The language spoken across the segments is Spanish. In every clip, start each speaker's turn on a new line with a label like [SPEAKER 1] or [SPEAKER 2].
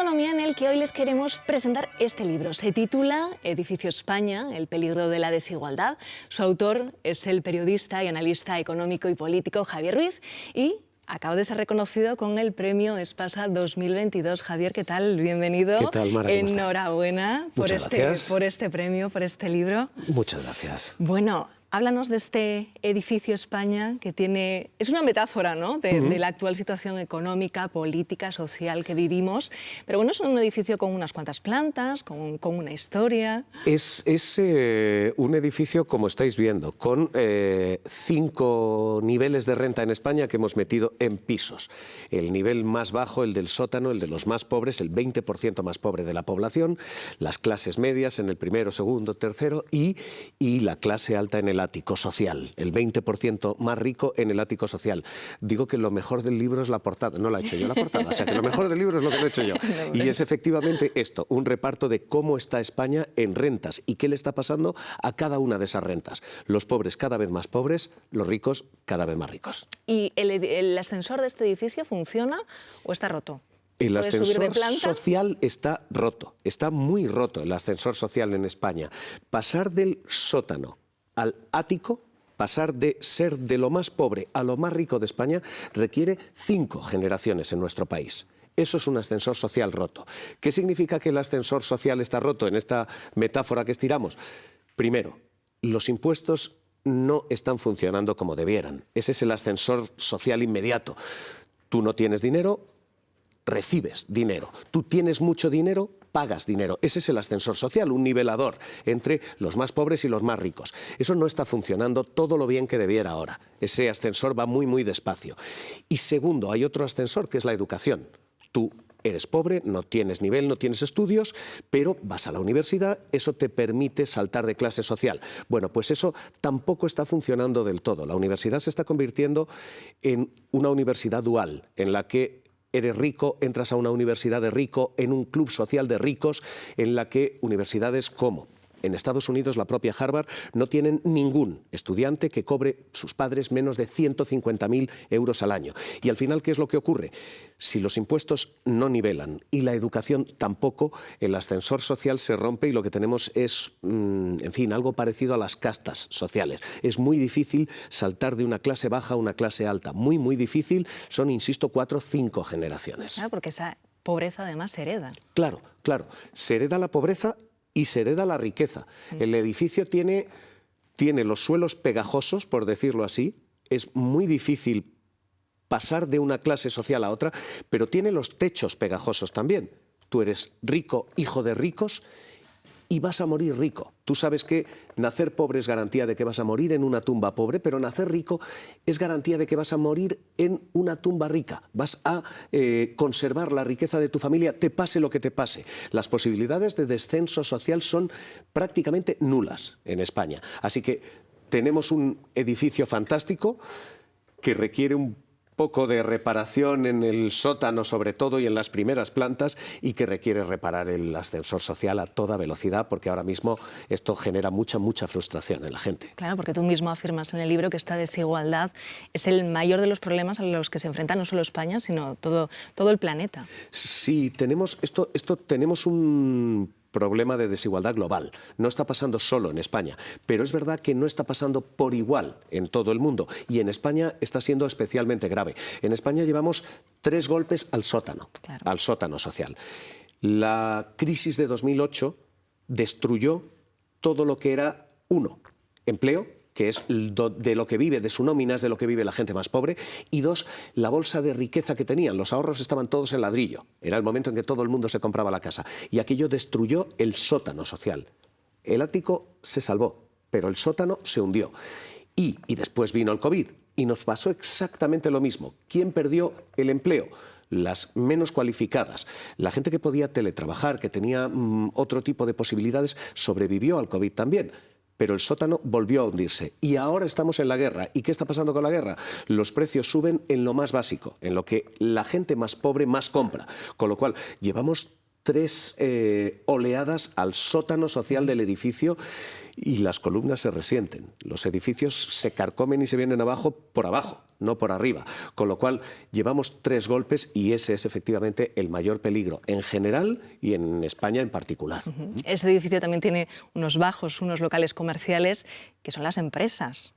[SPEAKER 1] Economía, en el que hoy les queremos presentar este libro. Se titula Edificio España, el peligro de la desigualdad. Su autor es el periodista y analista económico y político Javier Ruiz y acaba de ser reconocido con el premio Espasa 2022. Javier, ¿qué tal? Bienvenido.
[SPEAKER 2] ¿Qué tal, Mara? ¿Cómo
[SPEAKER 1] Enhorabuena por este premio, por este libro.
[SPEAKER 2] Muchas gracias.
[SPEAKER 1] Bueno, háblanos de este Edificio España que es una metáfora, ¿no?, de la actual situación económica, política, social que vivimos. Pero bueno, es un edificio con unas cuantas plantas, con una historia.
[SPEAKER 2] Es un edificio, como estáis viendo, con 5 niveles de renta en España que hemos metido en pisos. El nivel más bajo, el del sótano, el de los más pobres, el 20% más pobre de la población, las clases medias en el primero, segundo, tercero y la clase alta en el ático social, el 20% más rico en el ático social. Digo que lo mejor del libro es la portada, no la he hecho yo la portada, o sea que lo mejor del libro es lo que lo he hecho yo. Y es efectivamente esto, un reparto de cómo está España en rentas y qué le está pasando a cada una de esas rentas. Los pobres cada vez más pobres, los ricos cada vez más ricos.
[SPEAKER 1] ¿Y el ascensor de este edificio funciona o está roto?
[SPEAKER 2] El ascensor social está roto, está muy roto el ascensor social en España. Pasar del sótano al ático, pasar de ser de lo más pobre a lo más rico de España, requiere 5 generaciones en nuestro país. Eso es un ascensor social roto. ¿Qué significa que el ascensor social está roto en esta metáfora que estiramos? Primero, los impuestos no están funcionando como debieran. Ese es el ascensor social inmediato. Tú no tienes dinero, recibes dinero. Tú tienes mucho dinero, pagas dinero. Ese es el ascensor social, un nivelador entre los más pobres y los más ricos. Eso no está funcionando todo lo bien que debiera ahora. Ese ascensor va muy, muy despacio. Y segundo, hay otro ascensor que es la educación. Tú eres pobre, no tienes nivel, no tienes estudios, pero vas a la universidad, eso te permite saltar de clase social. Bueno, pues eso tampoco está funcionando del todo. La universidad se está convirtiendo en una universidad dual, en la que eres rico, entras a una universidad de rico, en un club social de ricos, en la que universidades como en Estados Unidos, la propia Harvard, no tienen ningún estudiante que cobre sus padres menos de 150.000 euros al año. Y al final, ¿qué es lo que ocurre? Si los impuestos no nivelan y la educación tampoco, el ascensor social se rompe y lo que tenemos es, en fin, algo parecido a las castas sociales. Es muy difícil saltar de una clase baja a una clase alta. Muy, muy difícil. Son, insisto, 4 o 5 generaciones.
[SPEAKER 1] Claro, porque esa pobreza además se hereda.
[SPEAKER 2] Claro, claro. Se hereda la pobreza y se hereda la riqueza. El edificio tiene los suelos pegajosos, por decirlo así. Es muy difícil pasar de una clase social a otra, pero tiene los techos pegajosos también. Tú eres rico, hijo de ricos, y vas a morir rico. Tú sabes que nacer pobre es garantía de que vas a morir en una tumba pobre, pero nacer rico es garantía de que vas a morir en una tumba rica. Vas a conservar la riqueza de tu familia, te pase lo que te pase. Las posibilidades de descenso social son prácticamente nulas en España. Así que tenemos un edificio fantástico que requiere un poco de reparación en el sótano sobre todo y en las primeras plantas y que requiere reparar el ascensor social a toda velocidad porque ahora mismo esto genera mucha frustración en la gente.
[SPEAKER 1] Claro, porque tú mismo afirmas en el libro que esta desigualdad es el mayor de los problemas a los que se enfrenta no solo España sino todo el planeta.
[SPEAKER 2] Sí, tenemos tenemos un problema de desigualdad global. No está pasando solo en España, pero es verdad que no está pasando por igual en todo el mundo y en España está siendo especialmente grave. En España llevamos 3 golpes al sótano, claro, al sótano social. La crisis de 2008 destruyó todo lo que era, 1, empleo, que es de lo que vive, de su nómina es de lo que vive la gente más pobre, y 2, la bolsa de riqueza que tenían. Los ahorros estaban todos en ladrillo. Era el momento en que todo el mundo se compraba la casa. Y aquello destruyó el sótano social. El ático se salvó, pero el sótano se hundió. Y después vino el COVID y nos pasó exactamente lo mismo. ¿Quién perdió el empleo? Las menos cualificadas. La gente que podía teletrabajar, que tenía otro tipo de posibilidades, sobrevivió al COVID también. Pero el sótano volvió a hundirse. Y ahora estamos en la guerra. ¿Y qué está pasando con la guerra? Los precios suben en lo más básico, en lo que la gente más pobre más compra. Con lo cual, llevamos 3 oleadas al sótano social del edificio y las columnas se resienten. Los edificios se carcomen y se vienen abajo, no por arriba. Con lo cual llevamos 3 golpes y ese es efectivamente el mayor peligro en general y en España en particular.
[SPEAKER 1] Ese edificio también tiene unos bajos, unos locales comerciales que son las empresas.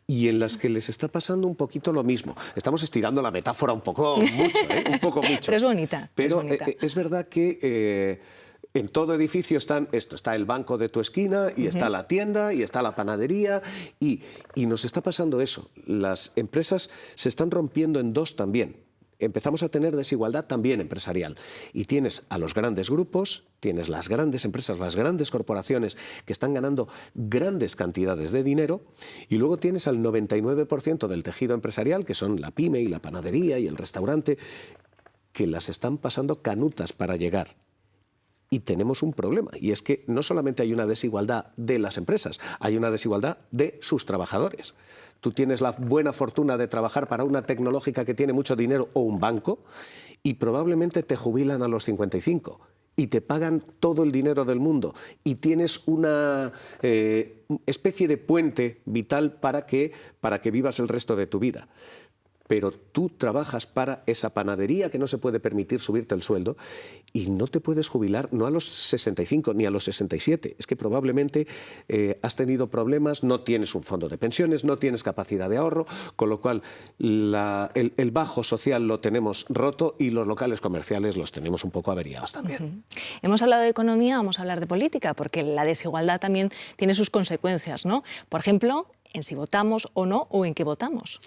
[SPEAKER 2] Y en las que les está pasando un poquito lo mismo. Estamos estirando la metáfora un poco mucho, un poco mucho.
[SPEAKER 1] Pero es bonita.
[SPEAKER 2] Pero
[SPEAKER 1] es bonita.
[SPEAKER 2] Es verdad que en todo edificio está el banco de tu esquina y está la tienda y está la panadería y nos está pasando eso. Las empresas se están rompiendo en dos también. Empezamos a tener desigualdad también empresarial. Y tienes a los grandes grupos, tienes las grandes empresas, las grandes corporaciones que están ganando grandes cantidades de dinero y luego tienes al 99% del tejido empresarial, que son la pyme y la panadería y el restaurante, que las están pasando canutas para llegar. Y tenemos un problema, y es que no solamente hay una desigualdad de las empresas, hay una desigualdad de sus trabajadores. Tú tienes la buena fortuna de trabajar para una tecnológica que tiene mucho dinero o un banco y probablemente te jubilan a los 55 y te pagan todo el dinero del mundo y tienes una especie de puente vital para que vivas el resto de tu vida. Pero tú trabajas para esa panadería que no se puede permitir subirte el sueldo y no te puedes jubilar no a los 65 ni a los 67. Es que probablemente has tenido problemas, no tienes un fondo de pensiones, no tienes capacidad de ahorro, con lo cual el bajo social lo tenemos roto y los locales comerciales los tenemos un poco averiados también.
[SPEAKER 1] Hemos hablado de economía, vamos a hablar de política, porque la desigualdad también tiene sus consecuencias, ¿no? Por ejemplo, en si votamos o no o en qué votamos.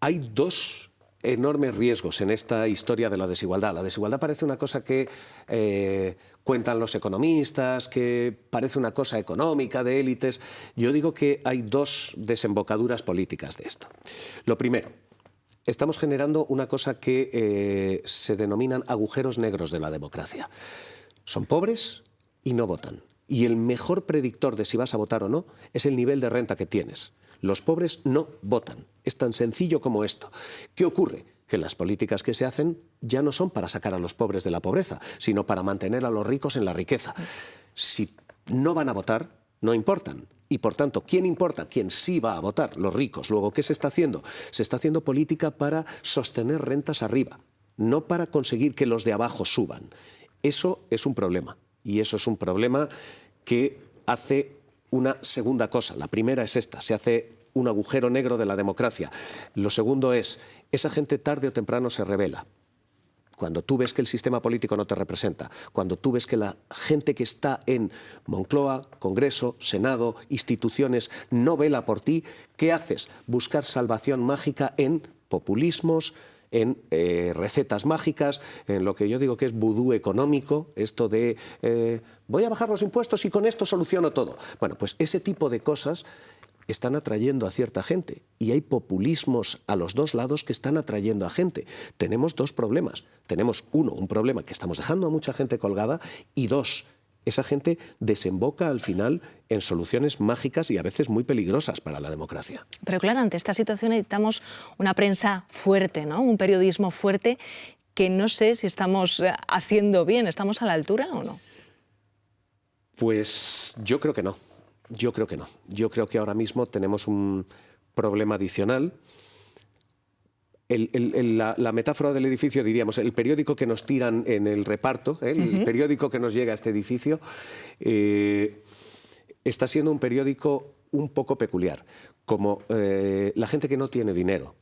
[SPEAKER 2] Hay 2 enormes riesgos en esta historia de la desigualdad. La desigualdad parece una cosa que cuentan los economistas, que parece una cosa económica de élites. Yo digo que hay 2 desembocaduras políticas de esto. Lo primero, estamos generando una cosa que se denominan agujeros negros de la democracia. Son pobres y no votan. Y el mejor predictor de si vas a votar o no es el nivel de renta que tienes. Los pobres no votan. Es tan sencillo como esto. ¿Qué ocurre? Que las políticas que se hacen ya no son para sacar a los pobres de la pobreza, sino para mantener a los ricos en la riqueza. Si no van a votar, no importan. Y por tanto, ¿quién importa? ¿Quién sí va a votar? Los ricos. Luego, ¿qué se está haciendo? Se está haciendo política para sostener rentas arriba, no para conseguir que los de abajo suban. Eso es un problema. Y eso es un problema que hace una segunda cosa. La primera es esta, se hace un agujero negro de la democracia. Lo segundo es, esa gente tarde o temprano se rebela. Cuando tú ves que el sistema político no te representa, cuando tú ves que la gente que está en Moncloa, Congreso, Senado, instituciones, no vela por ti, ¿qué haces? Buscar salvación mágica en populismos, en recetas mágicas, en lo que yo digo que es vudú económico, esto de voy a bajar los impuestos y con esto soluciono todo. Bueno, pues ese tipo de cosas están atrayendo a cierta gente y hay populismos a los 2 lados que están atrayendo a gente. Tenemos 2 problemas. Tenemos, 1, un problema que estamos dejando a mucha gente colgada y 2, esa gente desemboca al final en soluciones mágicas y a veces muy peligrosas para la democracia.
[SPEAKER 1] Pero claro, ante esta situación necesitamos una prensa fuerte, ¿no? Un periodismo fuerte que no sé si estamos haciendo bien. ¿Estamos a la altura o no?
[SPEAKER 2] Pues yo creo que no. Yo creo que no. Yo creo que ahora mismo tenemos un problema adicional. La metáfora del edificio, diríamos, el periódico que nos tiran en el reparto, el periódico que nos llega a este edificio, está siendo un periódico un poco peculiar. Como la gente que no tiene dinero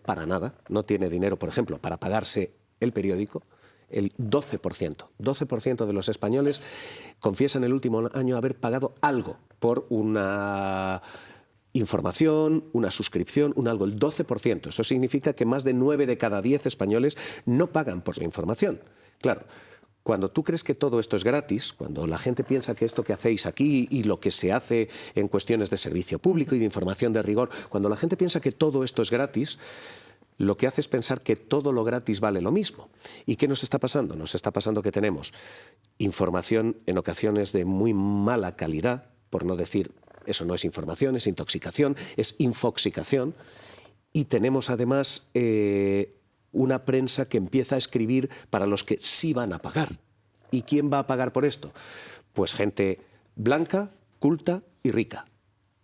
[SPEAKER 2] para nada, no tiene dinero, por ejemplo, para pagarse el periódico, el 12% de los españoles confiesan el último año haber pagado algo por una información, una suscripción, un algo, el 12%. Eso significa que más de 9 de cada 10 españoles no pagan por la información. Claro, cuando tú crees que todo esto es gratis, cuando la gente piensa que esto que hacéis aquí y lo que se hace en cuestiones de servicio público y de información de rigor, cuando la gente piensa que todo esto es gratis, lo que hace es pensar que todo lo gratis vale lo mismo. ¿Y qué nos está pasando? Nos está pasando que tenemos información en ocasiones de muy mala calidad, por no decir, eso no es información, es intoxicación, es infoxicación, y tenemos además una prensa que empieza a escribir para los que sí van a pagar. ¿Y quién va a pagar por esto? Pues gente blanca, culta y rica.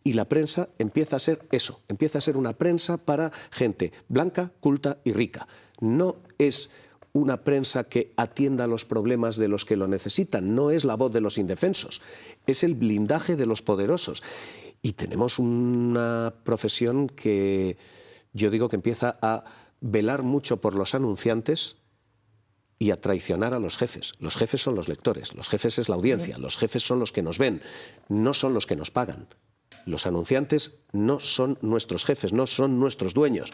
[SPEAKER 2] Y la prensa empieza a ser eso, empieza a ser una prensa para gente blanca, culta y rica. No es una prensa que atienda los problemas de los que lo necesitan, no es la voz de los indefensos, es el blindaje de los poderosos. Y tenemos una profesión que yo digo que empieza a velar mucho por los anunciantes y a traicionar a los jefes. Los jefes son los lectores, los jefes es la audiencia, los jefes son los que nos ven, no son los que nos pagan. Los anunciantes no son nuestros jefes, no son nuestros dueños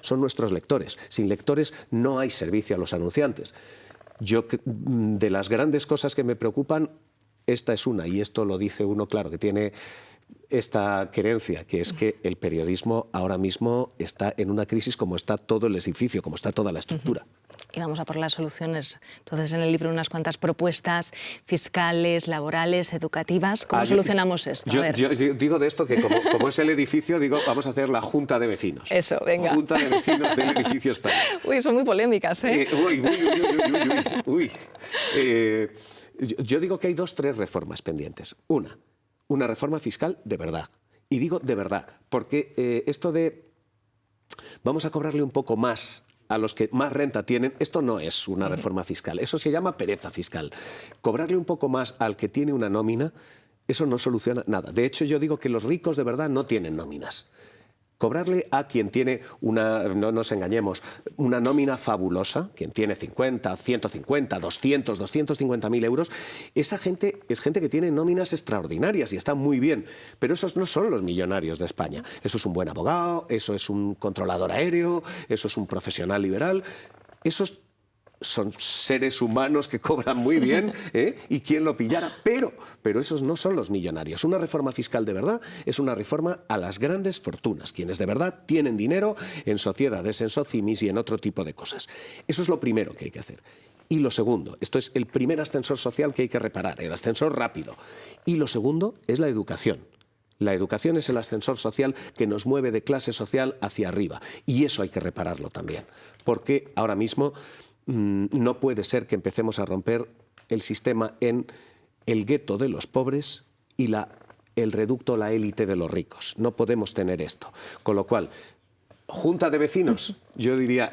[SPEAKER 2] son nuestros lectores. Sin lectores no hay servicio a los anunciantes. Yo, de las grandes cosas que me preocupan, esta es una, y esto lo dice uno, claro, que tiene esta querencia, que es que el periodismo ahora mismo está en una crisis como está todo el edificio, como está toda la estructura.
[SPEAKER 1] Y vamos a por las soluciones. Entonces, en el libro unas cuantas propuestas fiscales, laborales, educativas. ¿Cómo solucionamos esto?
[SPEAKER 2] Yo digo de esto que como es el edificio, digo, vamos a hacer la junta de vecinos.
[SPEAKER 1] Eso, venga.
[SPEAKER 2] Junta de vecinos del edificio España.
[SPEAKER 1] Uy, son muy polémicas, ¿eh?
[SPEAKER 2] Yo digo que hay 2 o 3 reformas pendientes. Una reforma fiscal de verdad. Y digo de verdad, porque esto de vamos a cobrarle un poco más a los que más renta tienen, esto no es una reforma fiscal, eso se llama pereza fiscal. Cobrarle un poco más al que tiene una nómina, eso no soluciona nada. De hecho, yo digo que los ricos de verdad no tienen nóminas. Cobrarle a quien tiene no nos engañemos, una nómina fabulosa, quien tiene 50, 150, 200, 250.000 euros, esa gente es gente que tiene nóminas extraordinarias y está muy bien, pero esos no son los millonarios de España. Eso es un buen abogado, eso es un controlador aéreo, eso es un profesional liberal, esos son seres humanos que cobran muy bien, y quién lo pillara, pero esos no son los millonarios. Una reforma fiscal de verdad es una reforma a las grandes fortunas, quienes de verdad tienen dinero en sociedades, en socimis y en otro tipo de cosas. Eso es lo primero que hay que hacer. Y lo segundo, esto es el primer ascensor social que hay que reparar, el ascensor rápido. Y lo segundo es la educación. La educación es el ascensor social que nos mueve de clase social hacia arriba. Y eso hay que repararlo también, porque ahora mismo no puede ser que empecemos a romper el sistema en el gueto de los pobres y el reducto, la élite de los ricos. No podemos tener esto. Con lo cual, junta de vecinos, yo diría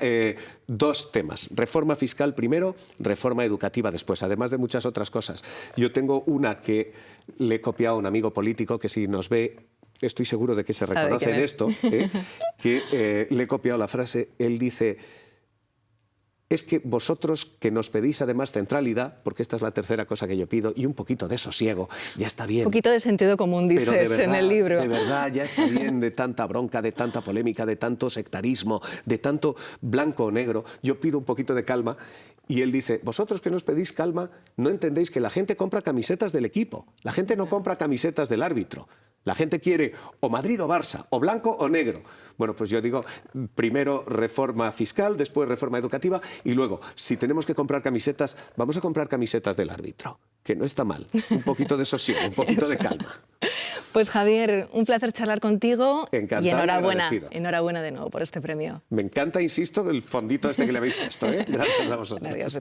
[SPEAKER 2] 2 temas. Reforma fiscal primero, reforma educativa después, además de muchas otras cosas. Yo tengo una que le he copiado a un amigo político que si nos ve, estoy seguro de que se reconoce en esto, que le he copiado la frase, él dice: es que vosotros que nos pedís además centralidad, porque esta es la tercera cosa que yo pido, y un poquito de sosiego, ya está bien.
[SPEAKER 1] Un poquito de sentido común, dices,
[SPEAKER 2] pero de verdad,
[SPEAKER 1] en el libro.
[SPEAKER 2] De verdad, ya está bien de tanta bronca, de tanta polémica, de tanto sectarismo, de tanto blanco o negro. Yo pido un poquito de calma. Y él dice: vosotros que nos pedís calma, no entendéis que la gente compra camisetas del equipo, la gente no compra camisetas del árbitro. La gente quiere o Madrid o Barça, o blanco o negro. Bueno, pues yo digo, primero reforma fiscal, después reforma educativa y luego, si tenemos que comprar camisetas, vamos a comprar camisetas del árbitro, que no está mal. Un poquito de sosiego, un poquito de calma.
[SPEAKER 1] Pues Javier, un placer charlar contigo.
[SPEAKER 2] Encantado
[SPEAKER 1] y enhorabuena,
[SPEAKER 2] y
[SPEAKER 1] enhorabuena de nuevo por este premio.
[SPEAKER 2] Me encanta, insisto, el fondito este que le habéis puesto, ¿eh? Gracias a vosotros.
[SPEAKER 1] Adiós.